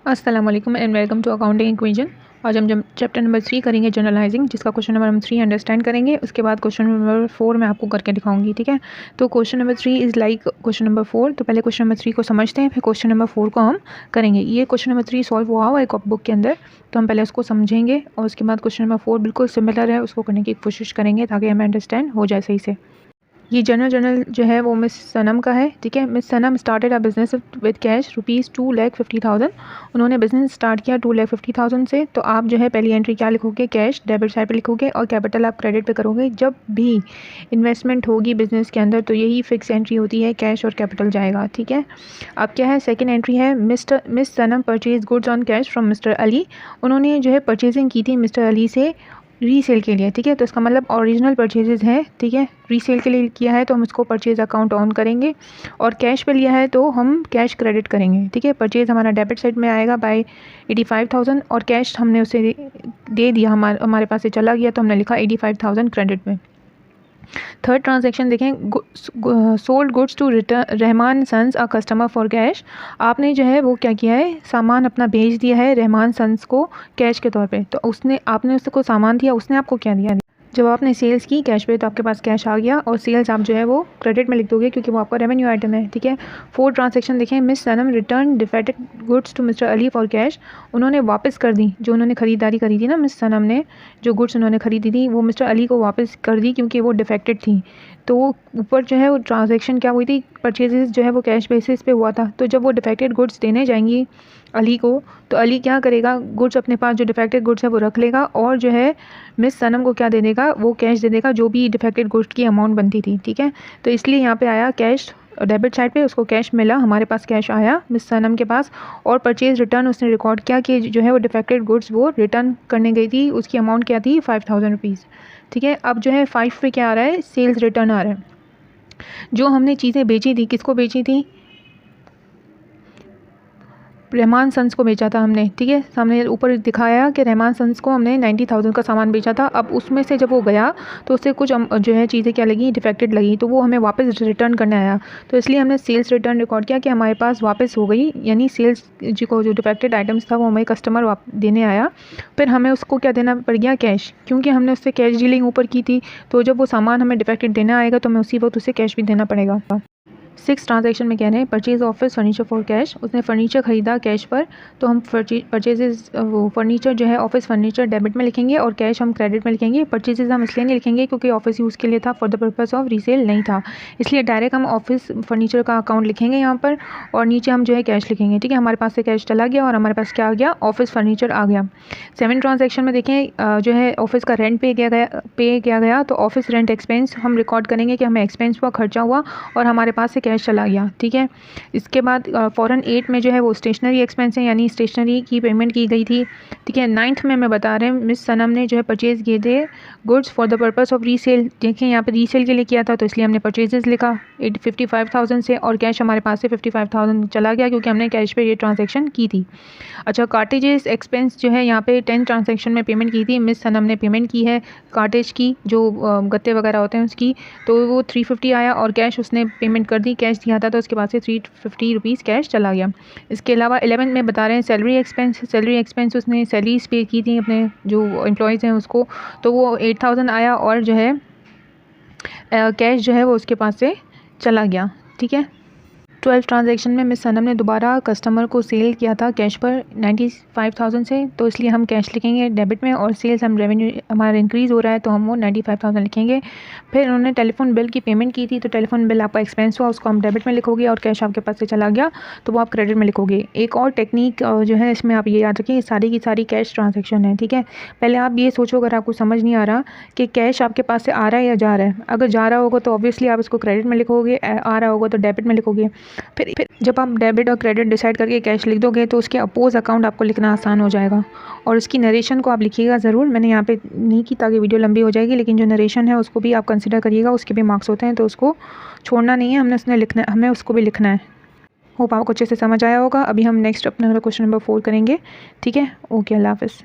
अस्सलाम वालेकुम and welcome to accounting equation. आज हम चैप्टर नंबर 3 करेंगे जनरलाइजिंग, जिसका क्वेश्चन नंबर हम 3 अंडरस्टैंड करेंगे। उसके बाद क्वेश्चन नंबर 4 मैं आपको करके दिखाऊंगी, ठीक है। तो question number 3 is like question number 4। तो पहले क्वेश्चन नंबर 3 को समझते हैं, फिर क्वेश्चन नंबर 4 को हम करेंगे। ये क्वेश्चन नंबर 3 सॉल्व हुआ हुआ है कॉपी बुक के अंदर, तो हम पहले उसको समझेंगे और उसके बाद क्वेश्चन नंबर 4 बिल्कुल सिमिलर है, उसको करने की कोशिश करेंगे ताकि हमें अंडरस्टैंड हो जाए सही से। ये जनरल जो है वो मिस सनम का है, ठीक है। Miss Sanam started a business with cash rupees 2,50,000। उन्होंने बिज़नेस स्टार्ट किया 2,50,000 से। तो आप जो है पहली एंट्री क्या लिखोगे, कैश डेबिट साइड पे लिखोगे और कैपिटल आप क्रेडिट पे करोगे। जब भी इन्वेस्टमेंट होगी बिज़नेस के अंदर तो यही फिक्स एंट्री होती है, कैश और कैपिटल जाएगा, ठीक है। अब क्या है, सेकेंड एंट्री है miss Sanam purchase goods on cash from mister Ali. उन्होंने जो है परचेजिंग की थी मिस्टर अली से रीसेल के लिए, ठीक है। तो इसका मतलब ओरिजिनल परचेजेस है, ठीक है। रीसेल के लिए किया है तो हम इसको परचेज अकाउंट ऑन करेंगे, और कैश पे लिया है तो हम कैश क्रेडिट करेंगे, ठीक है। परचेज हमारा डेबिट साइड में आएगा बाय 85,000 और कैश हमने उसे दे दिया, हमारे पास से चला गया तो हमने लिखा 85,000 क्रेडिट में। थर्ड ट्रांजैक्शन देखें, sold goods to Rahman sons a customer for cash. आपने जो है वो क्या किया है, सामान अपना भेज दिया है रहमान सन्स को कैश के तौर पे। तो आपने उसको सामान दिया, उसने आपको क्या दिया। जब आपने सेल्स की कैश पे तो आपके पास कैश आ गया, और सेल्स आप जो है वो क्रेडिट में लिख दोगे क्योंकि वो आपका रेवेन्यू आइटम है, ठीक है। फोर्थ ट्रांजैक्शन देखें, miss Sanam return defected goods to mister Ali for cash. उन्होंने वापस कर दी, जो उन्होंने ख़रीदारी करी थी ना, मिस सनम ने जो गुड्स उन्होंने ख़रीदी थी वो मिस्टर अली को वापस कर दी क्योंकि वो डिफेक्टेड थी। तो ऊपर जो है वो ट्रांजैक्शन क्या हुई थी, परचेजेस जो है वो कैश बेसिस पे हुआ था। तो जब वो डिफेक्टेड गुड्स देने जाएंगी अली को, तो अली क्या करेगा, गुड्स अपने पास जो डिफेक्टेड गुड्स है वो रख लेगा, और जो है मिस सनम को क्या दे देगा, वो कैश दे देगा जो भी डिफेक्टेड गुड्स की अमाउंट बनती थी, ठीक है। तो इसलिए यहाँ पे आया कैश, डेबिट साइड पे उसको कैश मिला, हमारे पास कैश आया मिस सनम के पास। और परचेज रिटर्न उसने रिकॉर्ड किया कि जो है वो डिफेक्टेड गुड्स वो रिटर्न करने गई थी, उसकी अमाउंट क्या थी 5,000 रुपीज़, ठीक है। अब जो है 5 पे क्या आ रहा है, सेल्स रिटर्न आ रहा है। जो हमने चीज़ें बेची थी, किसको बेची थी, रहमान सन्स को बेचा था हमने, ठीक है। सामने ऊपर दिखाया कि रहमान सन्स को हमने 90,000 का सामान बेचा था। अब उसमें से जब वो गया तो उससे कुछ जो है चीज़ें क्या लगी, डिफेक्टेड लगी, तो वो हमें वापस रिटर्न करने आया। तो इसलिए हमने सेल्स रिटर्न रिकॉर्ड किया कि हमारे पास वापस हो गई, यानी सेल्स जी को जो डिफेक्टेड आइटम्स था वो हमें कस्टमर देने आया। फिर हमें उसको क्या देना पड़ गया, कैश, क्योंकि हमने उससे कैश डीलिंग ऊपर की थी। तो जब वो सामान हमें डिफेक्टेड देना आएगा तो हमें उसी वक्त उसे कैश भी देना पड़ेगा। 6 ट्रांजैक्शन में कह रहे हैं, purchase office furniture for cash. उसने फर्नीचर ख़रीदा कैश पर, तो हम परचेजेस वो फर्नीचर जो है ऑफिस फर्नीचर डेबिट में लिखेंगे और कैश हम क्रेडिट में लिखेंगे। परचेजेस हम इसलिए नहीं लिखेंगे क्योंकि ऑफिस यूज़ के लिए था, for the purpose of resale नहीं था, इसलिए डायरेक्ट हम ऑफिस फर्नीचर का अकाउंट लिखेंगे यहाँ पर, और नीचे हम जो है कैश लिखेंगे, ठीक है। हमारे पास से कैश चला गया और हमारे पास क्या आ गया, ऑफिस फर्नीचर आ गया। 7 ट्रांजैक्शन में देखें, जो है ऑफिस का रेंट पे किया गया, तो ऑफिस रेंट एक्सपेंस हम रिकॉर्ड करेंगे कि हमें एक्सपेंस हुआ, खर्चा हुआ, और हमारे पास से कैश चला गया, ठीक है। इसके बाद फॉरन 8 में जो है वो स्टेशनरी एक्सपेंस है, यानी स्टेशनरी की पेमेंट की गई थी, ठीक है। 9th में मैं बता रहे हैं, मिस सनम ने जो है परचेज किए थे goods for the purpose of resale. देखें यहाँ पे रीसेल के लिए किया था तो इसलिए हमने परचेजेस लिखा 55,000 से, और कैश हमारे पास से 55,000 चला गया क्योंकि हमने कैश पे ये ट्रांजैक्शन की थी। अच्छा, कार्टेजेस एक्सपेंस जो है यहाँ पे 10 ट्रांजैक्शन में पेमेंट की थी, मिस सनम ने पेमेंट की है कार्टेज की, जो गत्ते वगैरह होते हैं उसकी, तो वो 350 आया, और कैश उसने पेमेंट कर दी, कैश दिया था तो उसके बाद से 350 रुपीज़ कैश चला गया। इसके अलावा 11 में बता रहे हैं सैलरी एक्सपेंस उसने सैलरीज पे की थी अपने जो एम्प्लॉयज़ हैं उसको, तो वो 8,000 आया, और जो है कैश जो है वो उसके पास से चला गया, ठीक है। 12 ट्रांजैक्शन में मिस सनम ने दोबारा कस्टमर को सेल किया था कैश पर 95,000 से, तो इसलिए हम कैश लिखेंगे डेबिट में, और सेल्स हम रेवेन्यू हमारा इंक्रीज़ हो रहा है तो हम वो 95,000 लिखेंगे। फिर उन्होंने टेलीफोन बिल की पेमेंट की थी, तो टेलीफोन बिल आपका एक्सपेंस हुआ, उसको हम डेबिट में लिखोगे, और कैश आपके पास से चला गया तो वो आप क्रेडिट में लिखोगे। एक और टेक्निक जो है इसमें आप ये याद रखिए, सारी की सारी कैश ट्रांजेक्शन है, ठीक है। पहले आप ये सोचो, अगर आपको समझ नहीं आ रहा कि कैश आपके पास से आ रहा है या जा रहा है, अगर जा रहा होगा तो ऑब्वियसली आप इसको क्रेडिट में लिखोगे, आ रहा होगा तो डेबिट में लिखोगे। फिर जब आप डेबिट और क्रेडिट डिसाइड करके कैश लिख दोगे तो उसके अपोज अकाउंट आपको लिखना आसान हो जाएगा, और उसकी नरेशन को आप लिखिएगा ज़रूर। मैंने यहाँ पे नहीं की ताकि वीडियो लंबी हो जाएगी, लेकिन जो नरेशन है उसको भी आप कंसिडर करिएगा, उसके भी मार्क्स होते हैं तो उसको छोड़ना नहीं है, हमें उसको भी लिखना है। होप आपको अच्छे से समझ आया होगा। अभी हम नेक्स्ट अपना क्वेश्चन नंबर 4 करेंगे, ठीक है। ओके, अल्लाह हाफ़िज़।